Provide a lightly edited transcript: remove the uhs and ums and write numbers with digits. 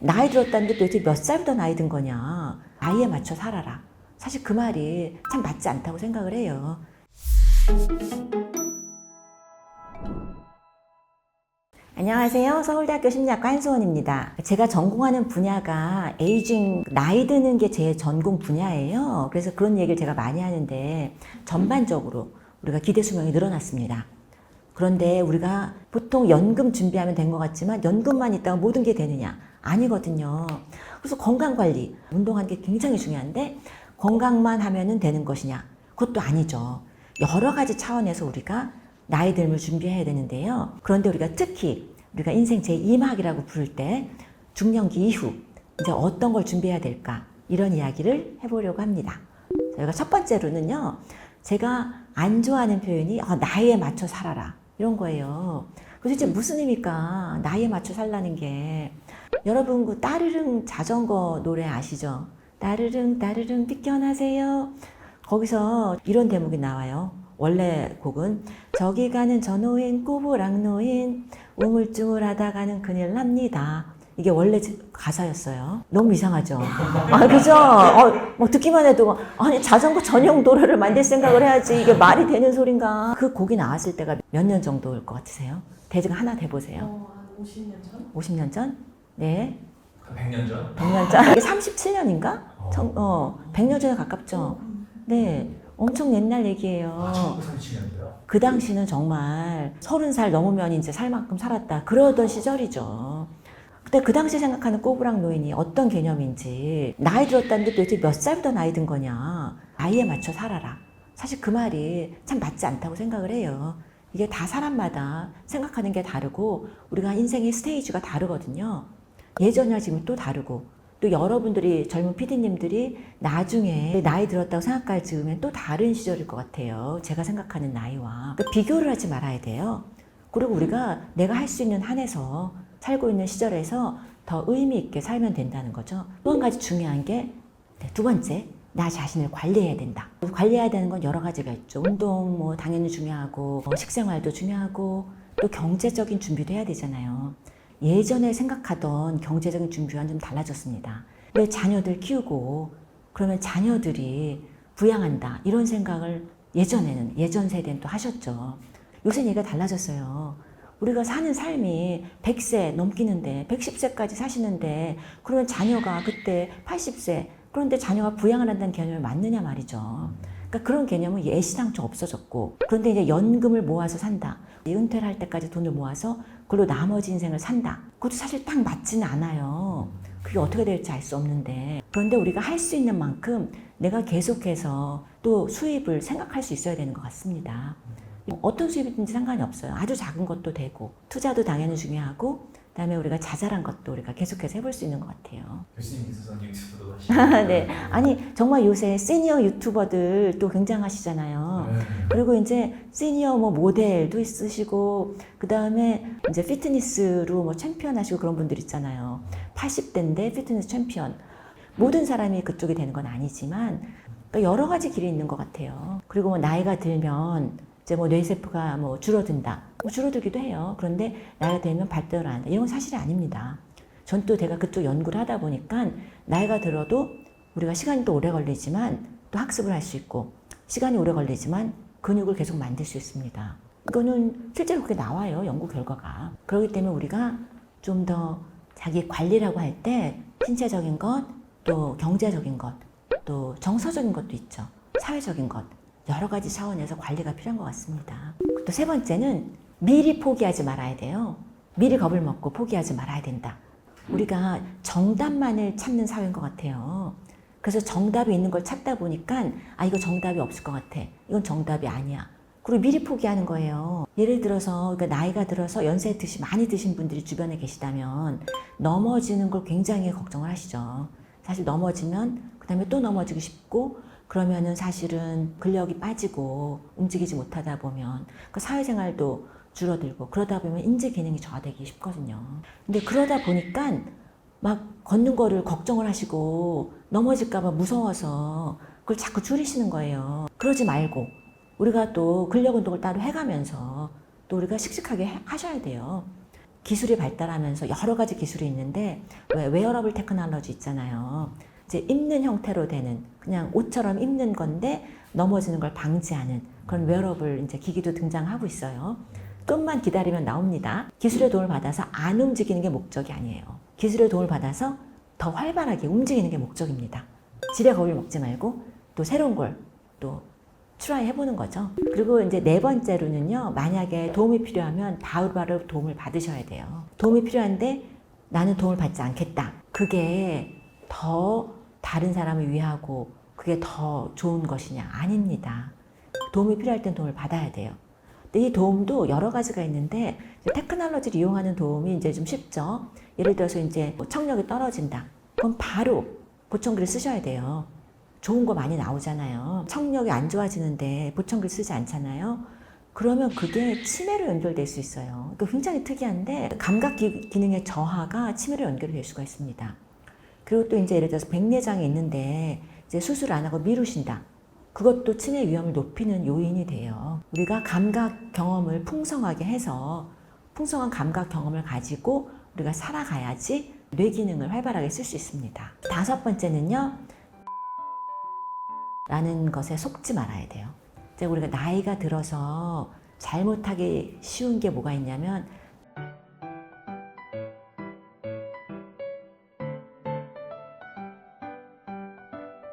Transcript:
나이 들었다는데 도대체 몇 살부터 나이 든 거냐. 나이에 맞춰 살아라. 사실 그 말이 참 맞지 않다고 생각을 해요. 안녕하세요. 서울대학교 심리학과 한수원입니다. 제가 전공하는 분야가 에이징, 나이 드는 게 제 전공 분야예요. 그래서 그런 얘기를 제가 많이 하는데 전반적으로 우리가 기대 수명이 늘어났습니다. 그런데 우리가 보통 연금 준비하면 된 것 같지만 연금만 있다가 모든 게 되느냐? 아니거든요. 그래서 건강관리, 운동하는 게 굉장히 중요한데 건강만 하면은 되는 것이냐? 그것도 아니죠. 여러 가지 차원에서 우리가 나이 듦을 준비해야 되는데요. 그런데 우리가 특히 우리가 인생 제2막이라고 부를 때 중년기 이후 이제 어떤 걸 준비해야 될까? 이런 이야기를 해보려고 합니다. 저희가 첫 번째로는요. 제가 안 좋아하는 표현이 나이에 맞춰 살아라. 이런 거예요. 도대체 무슨 의미일까? 나이에 맞춰 살라는 게. 여러분 그 따르릉 자전거 노래 아시죠? 따르릉 따르릉 비켜나세요. 거기서 이런 대목이 나와요. 원래 곡은 저기 가는 저 노인 꼬부랑 노인 우물쭈물하다가는 큰일 납니다. 이게 원래 가사였어요. 너무 이상하죠? 그죠? 뭐 듣기만 해도 아니 자전거 전용 도로를 만들 생각을 해야지 이게 말이 되는 소린가? 그 곡이 나왔을 때가 몇 년 정도일 것 같으세요? 대중 하나 대보세요. 한 50년 전? 50년 전? 네. 100년 전? 100년 전? 이게 37년인가? 100년 전에 가깝죠? 네. 엄청 옛날 얘기예요. 1937년도요? 그 당시는 정말 30살 넘으면 이제 살 만큼 살았다. 그러던 시절이죠. 근데 그 당시 생각하는 꼬부랑 노인이 어떤 개념인지, 나이 들었다는데 도대체 몇 살부터 나이 든 거냐. 나이에 맞춰 살아라. 사실 그 말이 참 맞지 않다고 생각을 해요. 이게 다 사람마다 생각하는 게 다르고 우리가 인생의 스테이지가 다르거든요. 예전이랑 지금 또 다르고 또 여러분들이 젊은 PD님들이 나중에 나이 들었다고 생각할 즈음엔 또 다른 시절일 것 같아요. 제가 생각하는 나이와. 그러니까 비교를 하지 말아야 돼요. 그리고 우리가 내가 할 수 있는 한에서 살고 있는 시절에서 더 의미 있게 살면 된다는 거죠. 또 한 가지 중요한 게 두 번째, 나 자신을 관리해야 된다. 관리해야 되는 건 여러 가지가 있죠. 운동 뭐 당연히 중요하고 식생활도 중요하고 또 경제적인 준비도 해야 되잖아요. 예전에 생각하던 경제적인 준비와는 좀 달라졌습니다. 왜 자녀들 키우고 그러면 자녀들이 부양한다 이런 생각을 예전에는 예전 세대는 또 하셨죠. 요새는 얘기가 달라졌어요. 우리가 사는 삶이 100세 넘기는데 110세까지 사시는데 그러면 자녀가 그때 80세 그런데 자녀가 부양을 한다는 개념이 맞느냐 말이죠. 그러니까 그런 개념은 예시당초 없어졌고 그런데 이제 연금을 모아서 산다. 은퇴를 할 때까지 돈을 모아서 그걸로 나머지 인생을 산다. 그것도 사실 딱 맞지는 않아요. 그게 어떻게 될지 알 수 없는데 그런데 우리가 할 수 있는 만큼 내가 계속해서 또 수입을 생각할 수 있어야 되는 것 같습니다. 어떤 수입이든지 상관이 없어요. 아주 작은 것도 되고 투자도 당연히 중요하고 그다음에 우리가 자잘한 것도 우리가 계속해서 해볼 수 있는 것 같아요. 교수님께서는 유튜브도 하시고 네, 아니 정말 요새 시니어 유튜버들 또 굉장하시잖아요. 그리고 이제 시니어 뭐 모델도 있으시고 그 다음에 이제 피트니스로 뭐 챔피언 하시고 그런 분들 있잖아요. 80대인데 피트니스 챔피언. 모든 사람이 그쪽이 되는 건 아니지만 그러니까 여러 가지 길이 있는 것 같아요. 그리고 뭐 나이가 들면 이제 뭐 뇌세포가 뭐 줄어든다. 뭐 줄어들기도 해요. 그런데 나이가 들면 발달을 안 한다. 이런 건 사실이 아닙니다. 전 또 제가 그쪽 연구를 하다 보니까 나이가 들어도 우리가 시간이 또 오래 걸리지만 또 학습을 할 수 있고 시간이 오래 걸리지만 근육을 계속 만들 수 있습니다. 이거는 실제로 그렇게 나와요. 연구 결과가. 그렇기 때문에 우리가 좀 더 자기 관리라고 할 때 신체적인 것, 또 경제적인 것, 또 정서적인 것도 있죠. 사회적인 것. 여러 가지 차원에서 관리가 필요한 것 같습니다. 또 세 번째는 미리 포기하지 말아야 돼요. 미리 겁을 먹고 포기하지 말아야 된다. 우리가 정답만을 찾는 사회인 것 같아요. 그래서 정답이 있는 걸 찾다 보니까 이거 정답이 없을 것 같아. 이건 정답이 아니야. 그리고 미리 포기하는 거예요. 예를 들어서 그러니까 나이가 들어서 연세 많이 드신 분들이 주변에 계시다면 넘어지는 걸 굉장히 걱정을 하시죠. 사실 넘어지면 그 다음에 또 넘어지기 쉽고 그러면은 사실은 근력이 빠지고 움직이지 못하다 보면 그 사회생활도 줄어들고 그러다 보면 인지 기능이 저하되기 쉽거든요. 근데 그러다 보니까 막 걷는 거를 걱정을 하시고 넘어질까 봐 무서워서 그걸 자꾸 줄이시는 거예요. 그러지 말고 우리가 또 근력 운동을 따로 해가면서 또 우리가 씩씩하게 하셔야 돼요. 기술이 발달하면서 여러 가지 기술이 있는데 왜 웨어러블 테크놀로지 있잖아요. 이제 입는 형태로 되는 그냥 옷처럼 입는 건데 넘어지는 걸 방지하는 그런 웨어러블 이제 기기도 등장하고 있어요. 좀만 기다리면 나옵니다. 기술의 도움을 받아서 안 움직이는 게 목적이 아니에요. 기술의 도움을 받아서 더 활발하게 움직이는 게 목적입니다. 지레 겁을 먹지 말고 또 새로운 걸 또 트라이 해보는 거죠. 그리고 이제 네 번째로는요, 만약에 도움이 필요하면 바로바로 도움을 받으셔야 돼요. 도움이 필요한데 나는 도움을 받지 않겠다. 그게 더 다른 사람을 위하고 그게 더 좋은 것이냐? 아닙니다. 도움이 필요할 땐 도움을 받아야 돼요. 근데 이 도움도 여러 가지가 있는데 테크놀로지를 이용하는 도움이 이제 좀 쉽죠. 예를 들어서 이제 뭐 청력이 떨어진다. 그럼 바로 보청기를 쓰셔야 돼요. 좋은 거 많이 나오잖아요. 청력이 안 좋아지는데 보청기를 쓰지 않잖아요. 그러면 그게 치매로 연결될 수 있어요. 그러니까 굉장히 특이한데 감각 기능의 저하가 치매로 연결될 수가 있습니다. 그리고 또 이제 예를 들어서 백내장이 있는데 이제 수술 안 하고 미루신다. 그것도 치매 위험을 높이는 요인이 돼요. 우리가 감각 경험을 풍성하게 해서 풍성한 감각 경험을 가지고 우리가 살아가야지 뇌 기능을 활발하게 쓸 수 있습니다. 다섯 번째는요. 라는 것에 속지 말아야 돼요. 이제 우리가 나이가 들어서 잘못하기 쉬운 게 뭐가 있냐면